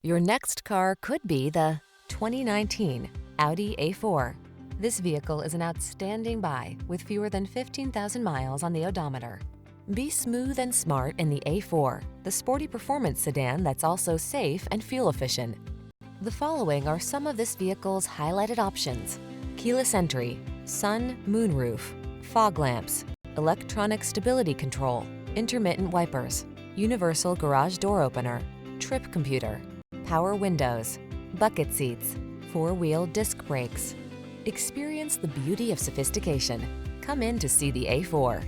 Your next car could be the 2019 Audi A4. This vehicle is an outstanding buy with fewer than 15,000 miles on the odometer. Be smooth and smart in the A4, the sporty performance sedan that's also safe and fuel efficient. The following are some of this vehicle's highlighted options: keyless entry, sun, moonroof, fog lamps, electronic stability control, intermittent wipers, universal garage door opener, trip computer, power windows, bucket seats, four-wheel disc brakes. Experience the beauty of sophistication. Come in to see the A4.